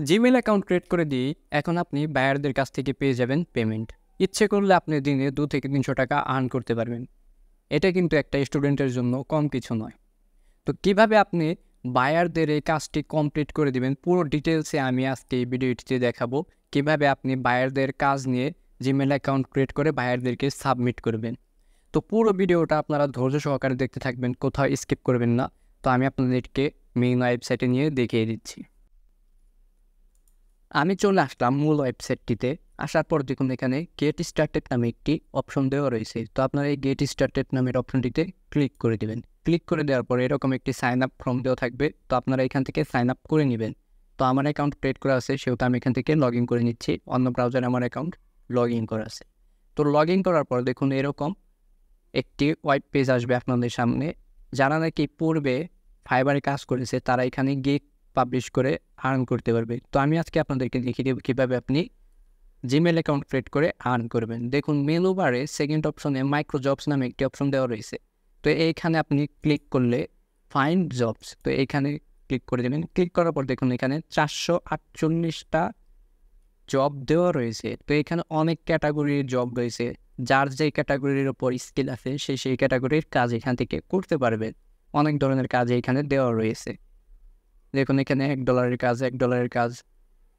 Gmail account create করে দিয়ে এখন আপনি বায়ারদের কাছ থেকে পেয়ে যাবেন পেমেন্ট। ইচ্ছে করলে আপনি দিনে 200 থেকে 300 টাকা আর্ন করতে পারবেন। এটা কিন্তু একটা স্টুডেন্টের জন্য কম কিছু নয়। তো কিভাবে আপনি বায়ারদের এই কাজটি কমপ্লিট করে দিবেন পুরো ডিটেলসে আমি আজকে এই ভিডিওটিতে দেখাবো। কিভাবে আপনি বায়ারদের কাজ নিয়ে জিমেল অ্যাকাউন্ট ক্রিয়েট করে বায়ারদেরকে সাবমিট করবেন। তো পুরো ভিডিওটা আপনারা ধৈর্য সহকারে দেখতে থাকবেন, কোথাও স্কিপ করবেন না। তো আমি আপনাদেরকে মেইন ওয়েবসাইটে নিয়ে দেখিয়ে দিচ্ছি। আমি চলে আসলাম মূল ওয়েবসাইটটিতে। আসার পর দেখুন এখানে গেট স্টার্টেড নামে একটি অপশন দেওয়া রয়েছে। তো আপনারা এই গেট স্টার্টেড নামের অপশনটিতে ক্লিক করে দেবেন। ক্লিক করে দেওয়ার পর এরকম একটি সাইন আপ ফর্ম দেওয়া থাকবে। তো আপনারা এখান থেকে সাইন আপ করে নেবেন। তো আমার অ্যাকাউন্ট ক্রিয়েট করা আছে, সেহেতু আমি এখান থেকে লগ ইন করে নিচ্ছি। অন্য ব্রাউজারে আমার অ্যাকাউন্ট লগ ইন করা আছে। তো লগ ইন করার পর দেখুন এরকম একটি ওয়েব পেজ আসবে আপনাদের সামনে। যারা নাকি পূর্বে ফাইবারে কাজ করেছে তারা এখানে গিগ পাবলিশ করে আর্ন করতে পারবে। তো আমি আজকে আপনাদেরকে দেখিয়ে দেব কীভাবে আপনি জিমেল অ্যাকাউন্ট ক্রিয়েট করে আর্ন করবেন। দেখুন মেনু বারে সেকেন্ড অপশনে মাইক্রো জবস নামে একটি অপশন দেওয়া রয়েছে। তো এইখানে আপনি ক্লিক করলে ফাইন্ড জবস, তো এইখানে ক্লিক করে দেবেন। ক্লিক করার পর দেখুন এখানে 448টা জব দেওয়া রয়েছে। তো এখানে অনেক ক্যাটাগরির জব রয়েছে। যার যেই ক্যাটাগরির ওপর স্কিল আছে সেই ক্যাটাগরির কাজ এখান থেকে করতে পারবে। অনেক ধরনের কাজ এখানে দেওয়া রয়েছে। দেখুন এখানে $1 কাজ, $1 কাজ,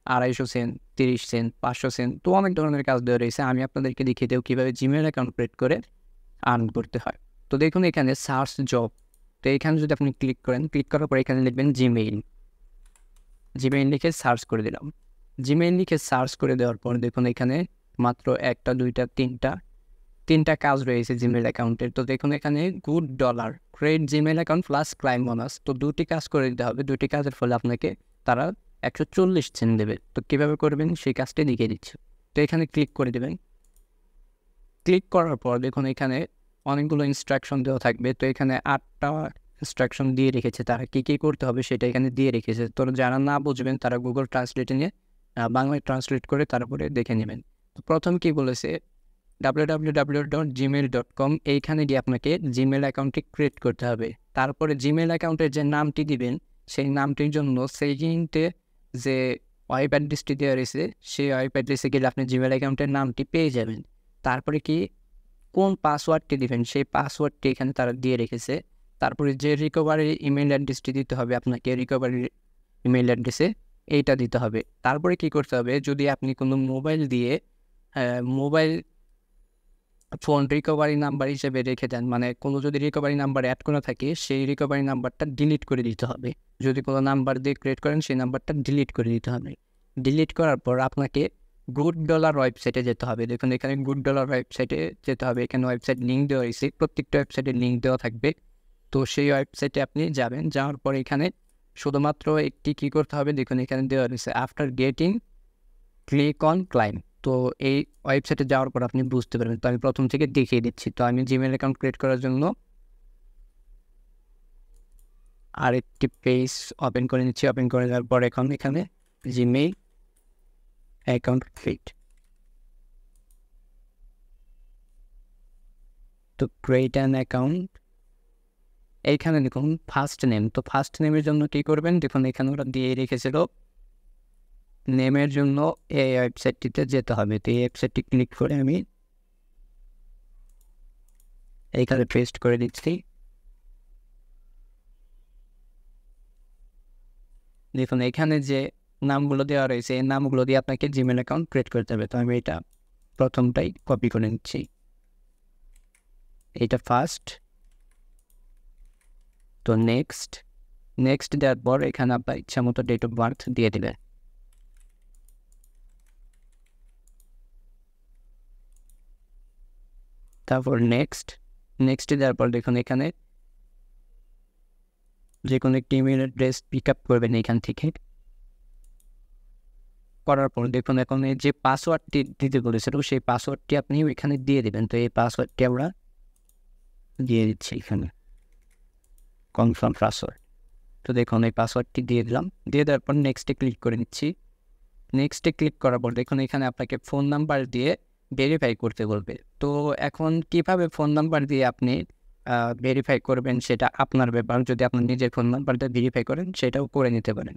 250 সেন্ট, 30 সেন্ট, 500 সেন্ট, তো অনেক ধরনের কাজ দেওয়া রয়েছে। আমি আপনাদেরকে দেখিয়ে দেব কীভাবে জিমেল অ্যাকাউন্ট ক্রিয়েট করে আর্ন করতে হয়। তো দেখুন এখানে সার্চ জব, তো এখানে যদি আপনি ক্লিক করেন, ক্লিক করার পর এখানে লিখবেন জিমেইল। জিমেইল লিখে সার্চ করে দিলাম। জিমেইল লিখে সার্চ করে দেওয়ার পর দেখুন এখানে মাত্র 1টা 2টা 3টা কাজ রয়েছে জিমেল অ্যাকাউন্টের। তো দেখুন এখানে $, create Gmail account plus claim bonus. তো 2টি কাজ করে দিতে হবে। 2টি কাজের ফলে আপনাকে তারা 140 সেন্ট দেবে। তো কীভাবে করবেন সেই কাজটি দেখিয়ে দিচ্ছি। তো এখানে ক্লিক করে দেবেন। ক্লিক করার পর দেখুন এখানে অনেকগুলো ইনস্ট্রাকশন দেওয়া থাকবে। তো এখানে 8টা ইনস্ট্রাকশন দিয়ে রেখেছে, তারা কী কী করতে হবে সেটা এখানে দিয়ে রেখেছে। তো যারা না বুঝবেন তারা গুগল ট্রান্সলেটে নিয়ে বাংলায় ট্রান্সলেট করে তারপরে দেখে নেবেন। তো প্রথম কী বলেছে, www.gmail.com, এইখানে গিয়ে আপনাকে জিমেল অ্যাকাউন্টটি ক্রিয়েট করতে হবে। তারপরে জিমেল অ্যাকাউন্টের যে নামটি দিবেন সেই নামটির জন্য সেইখানতে যে ওয়েব অ্যাড্রেসটি দেওয়া রয়েছে সেই ওয়েব অ্যাড্রেসে গেলে আপনি জিমেল অ্যাকাউন্টের নামটি পেয়ে যাবেন। তারপরে কি কোন পাসওয়ার্ডটি দিবেন সেই পাসওয়ার্ডটি এখানে তারা দিয়ে রেখেছে। তারপরে যে রিকভারি ইমেল অ্যাড্রেসটি দিতে হবে আপনাকে, রিকভারি ইমেল অ্যাড্রেসে এইটা দিতে হবে। তারপরে কি করতে হবে, যদি আপনি কোনো মোবাইল দিয়ে মোবাইল ফোন রিকভারি নাম্বার হিসেবে রেখে দেন, মানে কোনো যদি রিকভারি নাম্বার অ্যাড করা থাকে সেই রিকভারি নাম্বারটা ডিলিট করে দিতে হবে। যদি কোনো নাম্বার দিয়ে ক্রিয়েট করেন সেই নাম্বারটা ডিলিট করে দিতে হবে। ডিলিট করার পর আপনাকে $, ওয়েবসাইটে যেতে হবে। দেখুন এখানে $, ওয়েবসাইটে যেতে হবে। এখানে ওয়েবসাইট লিঙ্ক দেওয়া হয়েছে, প্রত্যেকটা ওয়েবসাইটের লিঙ্ক দেওয়া থাকবে। তো সেই ওয়েবসাইটে আপনি যাবেন। যাওয়ার পর এখানে শুধুমাত্র একটি কী করতে হবে, দেখুন এখানে দেওয়া রয়েছে after getting click on claim. তো এই ওয়েবসাইটে যাওয়ার পর আপনি বুঝতে পারবেন। তো আমি প্রথম থেকে দেখিয়ে দিচ্ছি। তো আমি জিমেল অ্যাকাউন্ট ক্রিয়েট করার জন্য আরেকটি পেজ ওপেন করে নিচ্ছি। ওপেন করে দেওয়ার পর এখন এখানে জিমেইল অ্যাকাউন্ট ক্রিয়েট, তো ক্রিয়েট অ্যান অ্যাকাউন্ট। এইখানে দেখুন ফার্স্ট নেম, তো ফার্স্ট নেমের জন্য কী করবেন, দেখুন এখানে ওরা দিয়ে রেখেছিল নেমের জন্য এই ওয়েবসাইটটিতে যেতে হবে। তো এই ওয়েবসাইটটি ক্লিক করে আমি এইখানে পেস্ট করে দিচ্ছি। দেখুন এখানে যে নামগুলো দেওয়া রয়েছে এই নামগুলো দিয়ে আপনাকে জিমেল অ্যাকাউন্ট ক্রিয়েট করতে হবে। তো আমি এটা প্রথমটাই কপি করে নিচ্ছি, এটা ফার্স্ট। তো নেক্সট দেওয়ার পর এখানে আপনার ইচ্ছা মতো ডেট অফ বার্থ দিয়ে দেবেন। তারপর নেক্সট দেওয়ার পর দেখুন এখানে যে কোনো একটি ইমেল অ্যাড্রেস পিক আপ করবেন এখান থেকে। করার পর দেখুন এখন এই যে পাসওয়ার্ডটি দিতে বলেছিল সেই পাসওয়ার্ডটি আপনি এখানে দিয়ে দেবেন। তো এই পাসওয়ার্ডটি আমরা দিয়ে দিচ্ছি এখানে, কনফার্ম পাসওয়ার্ড। তো দেখুন এই পাসওয়ার্ডটি দিয়ে দিলাম। দিয়ে দেওয়ার পর নেক্সটে ক্লিক করে নিচ্ছি। নেক্সটে ক্লিক করার পর দেখুন এখানে আপনাকে ফোন নাম্বার দিয়ে ভেরিফাই করতে বলবে। তো এখন কিভাবে ফোন নাম্বার দিয়ে আপনি ভেরিফাই করবেন সেটা আপনার ব্যাপার। যদি আপনার নিজের ফোন নাম্বার দিয়ে ভেরিফাই করেন সেটাও করে নিতে পারেন।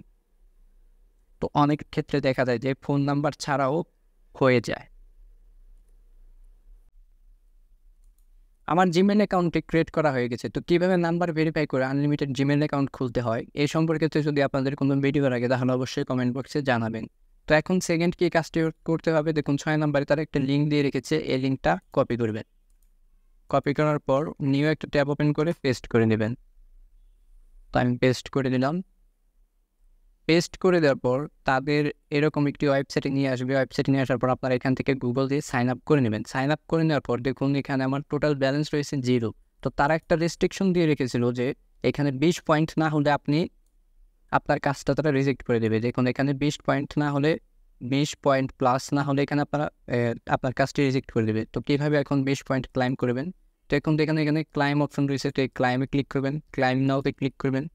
তো অনেক ক্ষেত্রে দেখা যায় যে ফোন নাম্বার ছাড়াও হয়ে যায়। আমার জিমেল অ্যাকাউন্টে ক্রিয়েট করা হয়ে গেছে। তো কীভাবে নাম্বার ভেরিফাই করে আনলিমিটেড জিমেল অ্যাকাউন্ট খুলতে হয় এই সম্পর্কে যদি আপনাদের কোনো ভিডিও লাগে তাহলে অবশ্যই কমেন্ট বক্সে জানাবেন। তো এখন সেকেন্ড কি কাজটি করতে হবে, দেখুন 6 নম্বরে তারা একটা লিঙ্ক দিয়ে রেখেছে, এই লিঙ্কটা কপি করবেন। কপি করার পর নিউ একটা ট্যাব ওপেন করে পেস্ট করে নেবেন। তো আমি পেস্ট করে দিলাম। পেস্ট করে দেওয়ার পর তাদের এরকম একটি ওয়েবসাইটে নিয়ে আসবে। ওয়েবসাইটে নিয়ে আসার পর আপনারা এখান থেকে গুগল দিয়ে সাইন আপ করে নেবেন। সাইন আপ করে নেওয়ার পর দেখুন এখানে আমার টোটাল ব্যালেন্স রয়েছে 0। তো তারা একটা রেস্ট্রিকশন দিয়ে রেখেছিল যে এখানে 20 পয়েন্ট না হলে আপনি আপনার কাজটা তারা রিজেক্ট করে দেবে। দেখুন এখানে 20 পয়েন্ট না হলে 20 পয়েন্ট প্লাস না হলে এখানে আপনার কাজটি রিজেক্ট করে দেবে। তো কীভাবে এখন 20 পয়েন্ট ক্লাইম করবেন, তো এখন দেখেন এখানে ক্লাইম অপশন রয়েছে। তো এই ক্লাইমে ক্লিক করবেন, ক্লাইম নাওতে ক্লিক করবেন।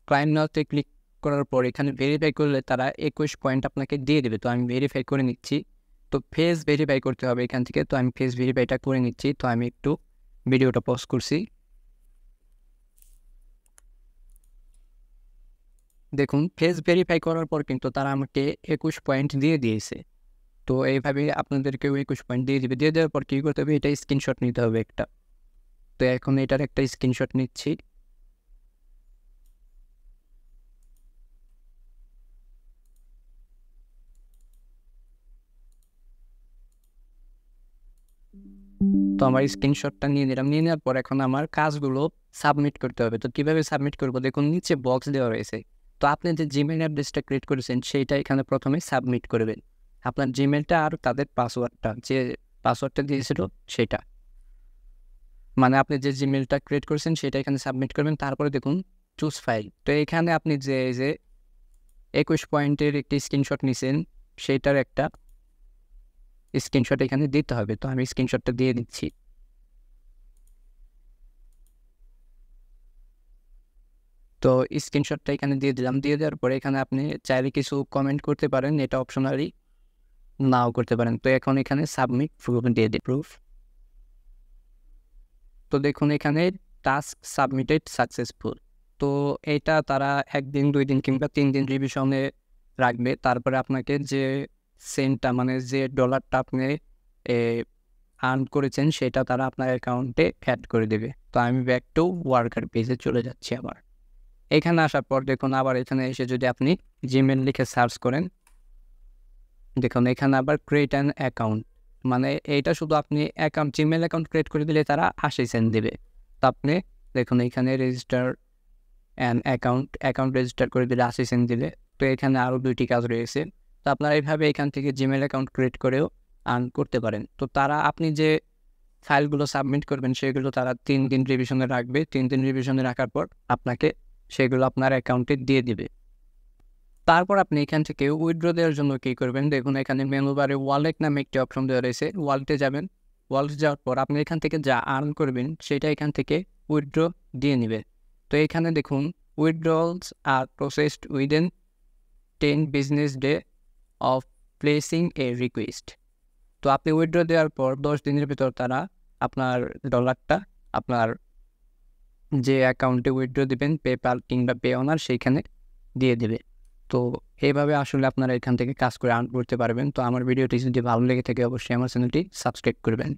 ক্লাইম নাওতে ক্লিক করার পর এখানে ভেরিফাই করলে তারা 21 পয়েন্ট আপনাকে দিয়ে দেবে। তো আমি ভেরিফাই করে নিচ্ছি। তো ফেস ভেরিফাই করতে হবে এখান থেকে। তো আমি ফেস ভেরিফাইটা করে নিচ্ছি। তো আমি একটু ভিডিওটা পজ করছি। দেখুন ফেস ভেরিফাই করার পর কিন্তু তারা আমাকে 21 পয়েন্ট দিয়ে দিয়েছে। তো এইভাবে আপনাদেরকেও 21 পয়েন্ট দিয়ে দেবে। দিয়ে দেওয়ার পর কী করতে হবে, এটা স্ক্রিনশট নিতে হবে একটা। তো এখন এটার একটা স্ক্রিনশট নিচ্ছি। তো আমার স্ক্রিনশটটা নিয়ে নিলাম। নিয়ে নেওয়ার পর এখন আমার কাজগুলো সাবমিট করতে হবে। তো কীভাবে সাবমিট করবো, দেখুন নিচে বক্স দেওয়া রয়েছে। তো আপনি যে জিমেল অ্যাড্রেসটা ক্রিয়েট করেছেন সেইটা এখানে প্রথমে সাবমিট করবেন। আপনার জিমেলটা আর তাদের পাসওয়ার্ডটা, যে পাসওয়ার্ডটা দিয়েছিল সেটা, মানে আপনি যে জিমেলটা ক্রিয়েট করেছেন সেটা এখানে সাবমিট করবেন। তারপরে দেখুন চুজ ফাইল। তো এখানে আপনি যে 21 পয়েন্টের একটি স্ক্রিনশট নিছেন সেইটার একটা স্ক্রিনশট এখানে দিতে হবে। তো আমি স্ক্রিনশটটা দিয়ে দিচ্ছি। তো স্ক্রিনশটটা এখানে দিয়ে দিলাম। দিয়ে দেওয়ার পরে এখানে আপনি চাইলে কিছু কমেন্ট করতে পারেন, এটা অপশনালি, নাও করতে পারেন। তো এখন এখানে সাবমিট প্রুফ দিয়ে দিই, প্রুফ। তো দেখুন এখানে টাস্ক সাবমিটেড সাকসেসফুল। তো এটা তারা 1 দিন 2 দিন কিংবা 3 দিন রিভিশনে রাখবে। তারপরে আপনাকে যে সেন্টটা, মানে যে ডলারটা আপনি আর্ন করেছেন সেটা তারা আপনার অ্যাকাউন্টে অ্যাড করে দেবে। তো আমি ব্যাক টু ওয়ার্কার পেজে চলে যাচ্ছি আবার। এখানে আসার পর দেখুন আবার এখানে এসে যদি আপনি জিমেল লিখে সার্চ করেন, দেখুন এখানে আবার ক্রিয়েট অ্যান অ্যাকাউন্ট, মানে এইটা শুধু আপনি জিমেল অ্যাকাউন্ট ক্রিয়েট করে দিলে তারা 80 সেন্ট দেবে। তো আপনি দেখুন এখানে রেজিস্টার অ্যান অ্যাকাউন্ট রেজিস্টার করে দিলে 80 সেন্ট দিবে। তো এখানে আরও 2টি কাজ রয়েছে। তো আপনারা এইভাবে এখান থেকে জিমেল অ্যাকাউন্ট ক্রিয়েট করেও আর্ন করতে পারেন। তো তারা আপনি যে ফাইলগুলো সাবমিট করবেন সেগুলো তারা 3 দিন রিভিশনে রাখবে। 3 দিন রিভিশনে রাখার পর আপনাকে সেগুলো আপনার অ্যাকাউন্টে দিয়ে দিবে। তারপর আপনি এখান থেকে উইথড্র দেওয়ার জন্য কী করবেন, দেখুন এখানে মেনু বারে ওয়ালেট নামে একটি অপশন দেওয়া রয়েছে। ওয়ালেটে যাবেন। ওয়ালেটে যাওয়ার পর আপনি এখান থেকে যা আর্ন করবেন সেটা এখান থেকে উইথড্র দিয়ে নেবেন। তো এখানে দেখুন withdrawals are processed within 10 business day of placing a request. তো আপনি উইথড্র দেওয়ার পর 10 দিনের ভিতর তারা আপনার ডলারটা আপনার যে অ্যাকাউন্টে উইথড্র দেবেন, পেপ্যাল কিংবা পে অনার, সেইখানে দিয়ে দেবে। তো এইভাবে আসলে আপনারা এখান থেকে কাজ করে আর্ন করতে পারবেন। তো আমার ভিডিওটি যদি ভালো লেগে থাকে অবশ্যই আমার চ্যানেলটি সাবস্ক্রাইব করবেন।